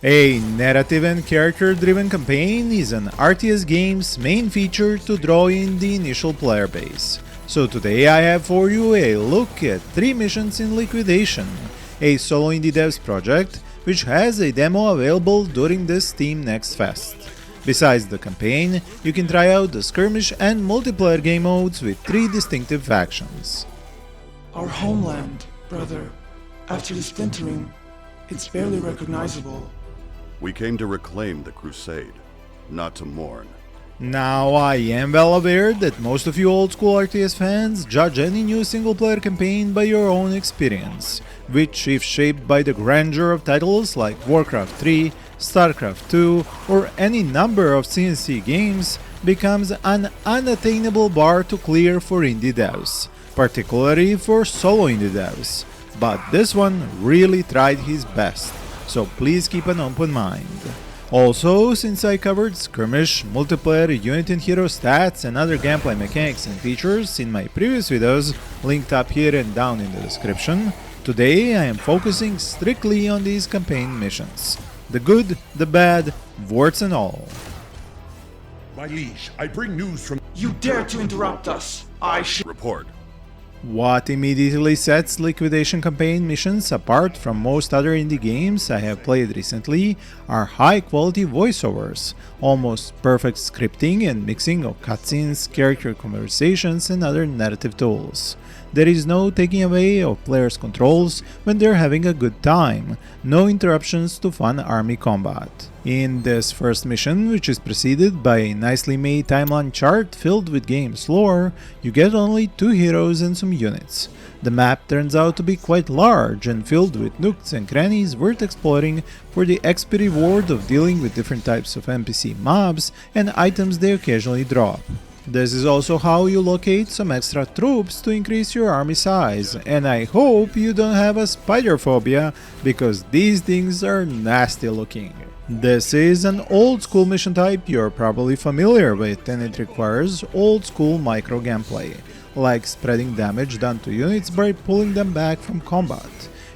A narrative and character-driven campaign is an RTS game's main feature to draw in the initial player base. So today I have for you a look at 3 missions in Liquidation, a solo indie devs project which has a demo available during this Steam Next Fest. Besides the campaign, you can try out the skirmish and multiplayer game modes with 3 distinctive factions. Our homeland, brother. After the splintering, it's barely recognizable. We came to reclaim the crusade, not to mourn. Now, I am well aware that most of you old-school RTS fans judge any new single-player campaign by your own experience, which, if shaped by the grandeur of titles like Warcraft 3, StarCraft 2, or any number of CNC games, becomes an unattainable bar to clear for indie devs, particularly for solo indie devs. But this one really tried his best, so please keep an open mind. Also, since I covered skirmish, multiplayer, unit and hero stats and other gameplay mechanics and features in my previous videos, linked up here and down in the description, today I am focusing strictly on these campaign missions. The good, the bad, warts and all. My liege, I bring news from— You dare to interrupt us! Report. What immediately sets Liquidation campaign missions apart from most other indie games I have played recently are high-quality voiceovers, almost perfect scripting and mixing of cutscenes, character conversations and other narrative tools. There is no taking away of players' controls when they're having a good time, no interruptions to fun army combat. In this first mission, which is preceded by a nicely made timeline chart filled with game's lore, you get only 2 heroes and some units. The map turns out to be quite large and filled with nooks and crannies worth exploring for the XP reward of dealing with different types of NPC mobs and items they occasionally drop. This is also how you locate some extra troops to increase your army size, and I hope you don't have a spider phobia, because these things are nasty looking. This is an old school mission type you're probably familiar with, and it requires old school micro gameplay, like spreading damage done to units by pulling them back from combat.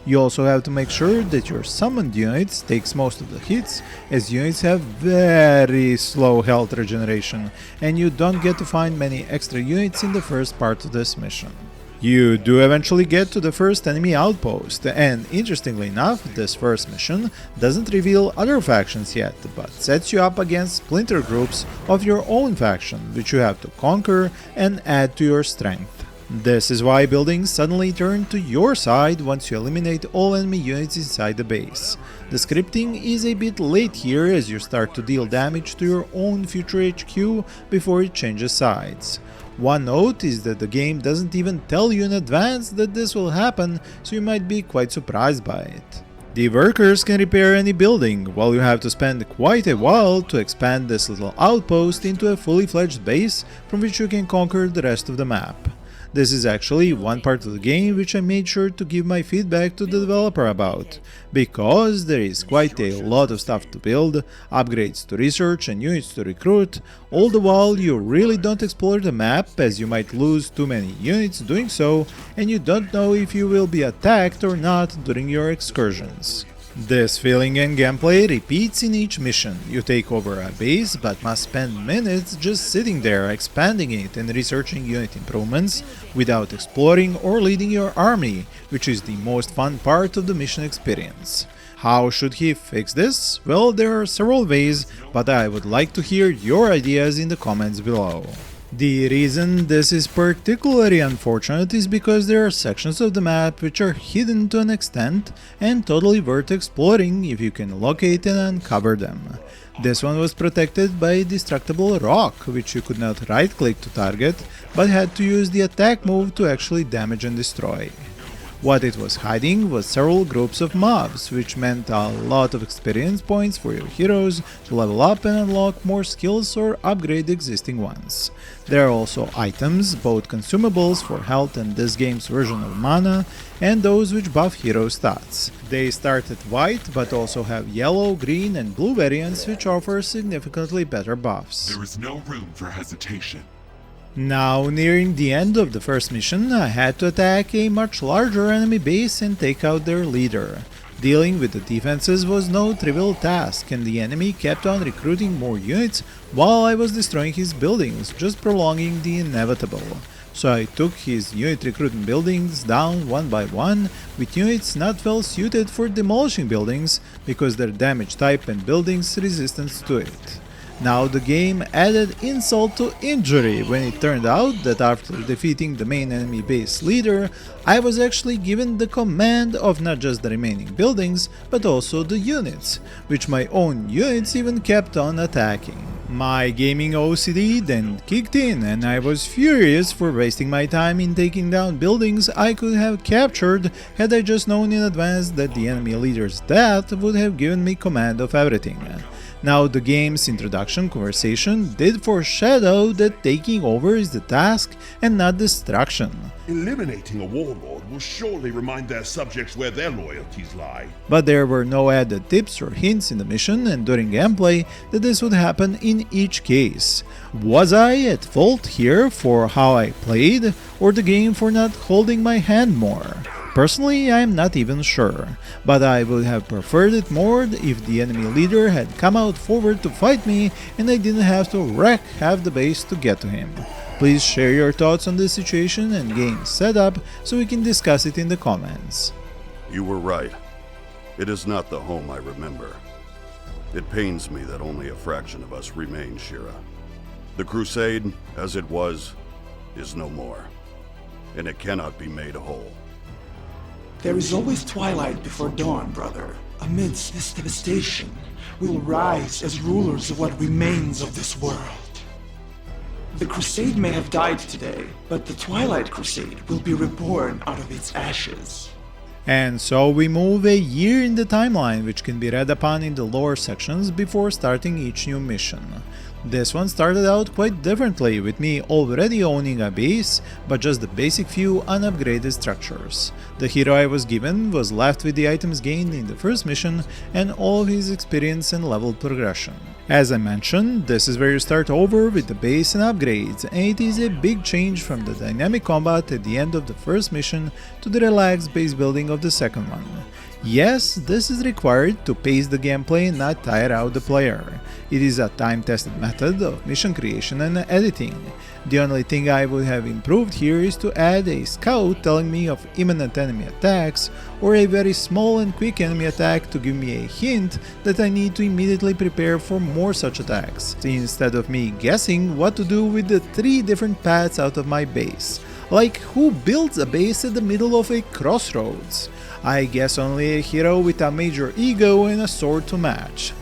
You also have to make sure that your summoned units takes most of the hits, as units have very slow health regeneration, and you don't get to find many extra units in the first part of this mission. You do eventually get to the first enemy outpost, and interestingly enough, this first mission doesn't reveal other factions yet, but sets you up against splinter groups of your own faction, which you have to conquer and add to your strength. This is why buildings suddenly turn to your side once you eliminate all enemy units inside the base. The scripting is a bit late here, as you start to deal damage to your own future HQ before it changes sides. One note is that the game doesn't even tell you in advance that this will happen, so you might be quite surprised by it. The workers can repair any building, while you have to spend quite a while to expand this little outpost into a fully fledged base from which you can conquer the rest of the map. This is actually one part of the game which I made sure to give my feedback to the developer about, because there is quite a lot of stuff to build, upgrades to research and units to recruit, all the while you really don't explore the map, as you might lose too many units doing so, and you don't know if you will be attacked or not during your excursions. This feeling and gameplay repeats in each mission. You take over a base, but must spend minutes just sitting there, expanding it and researching unit improvements, without exploring or leading your army, which is the most fun part of the mission experience. How should he fix this? Well, there are several ways, but I would like to hear your ideas in the comments below. The reason this is particularly unfortunate is because there are sections of the map which are hidden to an extent and totally worth exploring if you can locate and uncover them. This one was protected by a destructible rock, which you could not right-click to target, but had to use the attack move to actually damage and destroy. What it was hiding was several groups of mobs, which meant a lot of experience points for your heroes to level up and unlock more skills or upgrade existing ones. There are also items, both consumables for health and this game's version of mana, and those which buff hero stats. They start at white, but also have yellow, green and blue variants which offer significantly better buffs. There is no room for hesitation. Now, nearing the end of the first mission, I had to attack a much larger enemy base and take out their leader. Dealing with the defenses was no trivial task, and the enemy kept on recruiting more units while I was destroying his buildings, just prolonging the inevitable. So I took his unit recruiting buildings down one by one, with units not well suited for demolishing buildings because their damage type and buildings resistance to it. Now the game added insult to injury when it turned out that after defeating the main enemy base leader, I was actually given the command of not just the remaining buildings, but also the units, which my own units even kept on attacking. My gaming OCD then kicked in, and I was furious for wasting my time in taking down buildings I could have captured had I just known in advance that the enemy leader's death would have given me command of everything. Now the game's introduction conversation did foreshadow that taking over is the task and not destruction. Eliminating a warlord will surely remind their subjects where their loyalties lie. But there were no added tips or hints in the mission and during gameplay that this would happen in each case. Was I at fault here for how I played, or the game for not holding my hand more? Personally, I am not even sure, but I would have preferred it more if the enemy leader had come out forward to fight me and I didn't have to wreck half the base to get to him. Please share your thoughts on this situation and game setup so we can discuss it in the comments. You were right. It is not the home I remember. It pains me that only a fraction of us remain, Shira. The Crusade, as it was, is no more, and it cannot be made whole. There is always twilight before dawn, brother. Amidst this devastation, we will rise as rulers of what remains of this world. The Crusade may have died today, but the Twilight Crusade will be reborn out of its ashes. And so we move a year in the timeline, which can be read upon in the lore sections before starting each new mission. This one started out quite differently, with me already owning a base, but just the basic few unupgraded structures. The hero I was given was left with the items gained in the first mission and all of his experience and level progression. As I mentioned, this is where you start over with the base and upgrades, and it is a big change from the dynamic combat at the end of the first mission to the relaxed base building of the second one. Yes, this is required to pace the gameplay and not tire out the player. It is a time-tested method of mission creation and editing. The only thing I would have improved here is to add a scout telling me of imminent enemy attacks, or a very small and quick enemy attack to give me a hint that I need to immediately prepare for more such attacks, instead of me guessing what to do with the 3 different paths out of my base. Like, who builds a base at the middle of a crossroads? I guess only a hero with a major ego and a sword to match.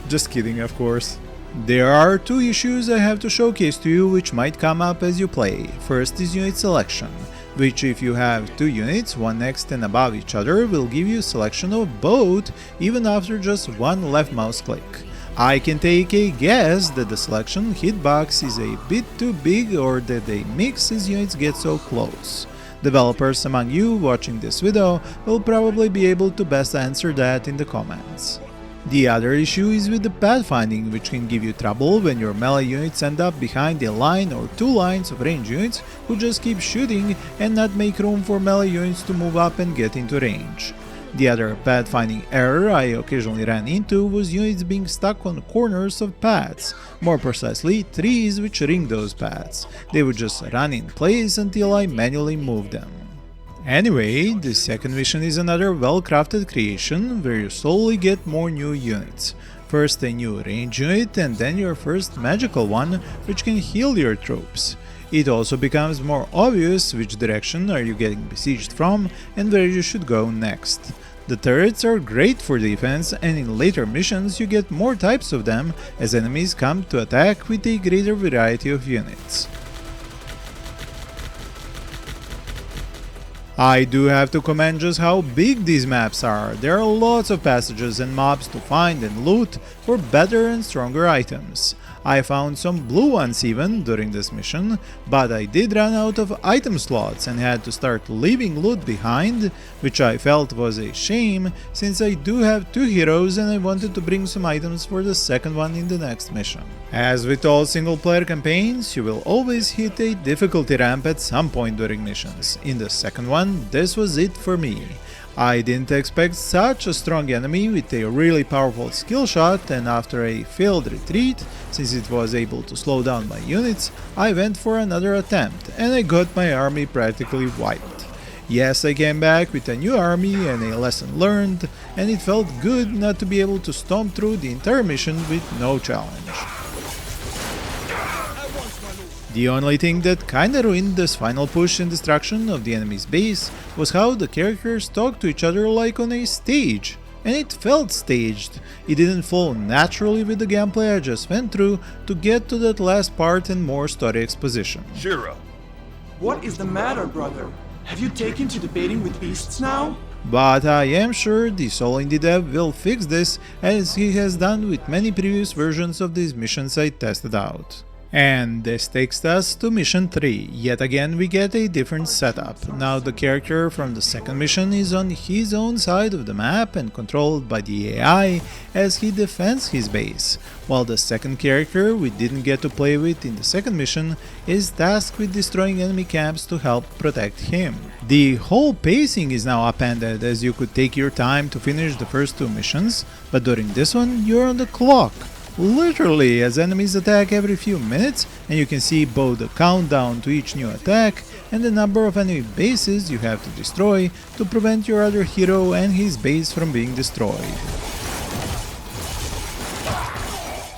Just kidding, of course. There are 2 issues I have to showcase to you which might come up as you play. First is unit selection, which if you have 2 units, one next and above each other, will give you selection of both even after just one left mouse click. I can take a guess that the selection hitbox is a bit too big or that they mix as units get so close. Developers among you watching this video will probably be able to best answer that in the comments. The other issue is with the pathfinding, which can give you trouble when your melee units end up behind a line or 2 lines of range units who just keep shooting and not make room for melee units to move up and get into range. The other pathfinding error I occasionally ran into was units being stuck on corners of paths, more precisely trees which ring those paths. They would just run in place until I manually moved them. Anyway, the second mission is another well-crafted creation where you slowly get more new units. First a new range unit and then your first magical one which can heal your troops. It also becomes more obvious which direction are you getting besieged from and where you should go next. The turrets are great for defense, and in later missions you get more types of them as enemies come to attack with a greater variety of units. I do have to comment just how big these maps are. There are lots of passages and mobs to find and loot for better and stronger items. I found some blue ones even during this mission, but I did run out of item slots and had to start leaving loot behind, which I felt was a shame since I do have 2 heroes and I wanted to bring some items for the second one in the next mission. As with all single player campaigns, you will always hit a difficulty ramp at some point during missions. In the second one, this was it for me. I didn't expect such a strong enemy with a really powerful skill shot, and after a failed retreat, since it was able to slow down my units, I went for another attempt and I got my army practically wiped. Yes, I came back with a new army and a lesson learned, and it felt good not to be able to stomp through the entire mission with no challenge. The only thing that kinda ruined this final push and destruction of the enemy's base was how the characters talked to each other like on a stage. And it felt staged. It didn't flow naturally with the gameplay I just went through to get to that last part and more story exposition. Shira, What is the matter, brother? Have you taken to debating with beasts now? But I am sure the solo indie dev will fix this, as he has done with many previous versions of these missions I tested out. And this takes us to mission 3. Yet again we get a different setup. Now the character from the second mission is on his own side of the map and controlled by the AI as he defends his base, while the second character we didn't get to play with in the second mission is tasked with destroying enemy camps to help protect him. The whole pacing is now upended, as you could take your time to finish the first two missions, but during this one you're on the clock. Literally, as enemies attack every few minutes, and you can see both the countdown to each new attack and the number of enemy bases you have to destroy to prevent your other hero and his base from being destroyed.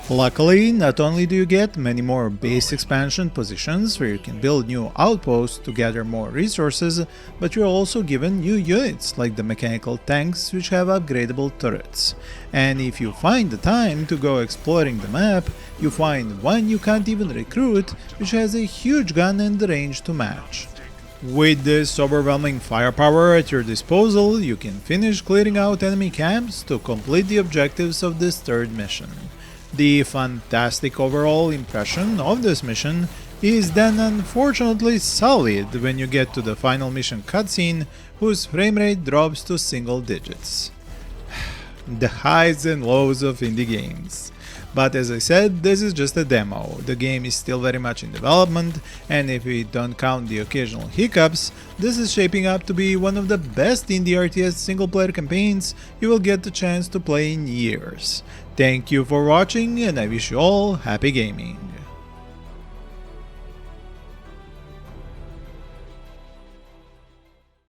Luckily, not only do you get many more base expansion positions where you can build new outposts to gather more resources, but you're also given new units like the mechanical tanks, which have upgradable turrets. And if you find the time to go exploring the map, you find one you can't even recruit, which has a huge gun and the range to match. With this overwhelming firepower at your disposal, you can finish clearing out enemy camps to complete the objectives of this third mission. The fantastic overall impression of this mission is then unfortunately solid when you get to the final mission cutscene, whose framerate drops to single digits. The highs and lows of indie games. But as I said, this is just a demo. The game is still very much in development, and if we don't count the occasional hiccups, this is shaping up to be one of the best indie RTS single player campaigns you will get the chance to play in years. Thank you for watching, and I wish you all happy gaming.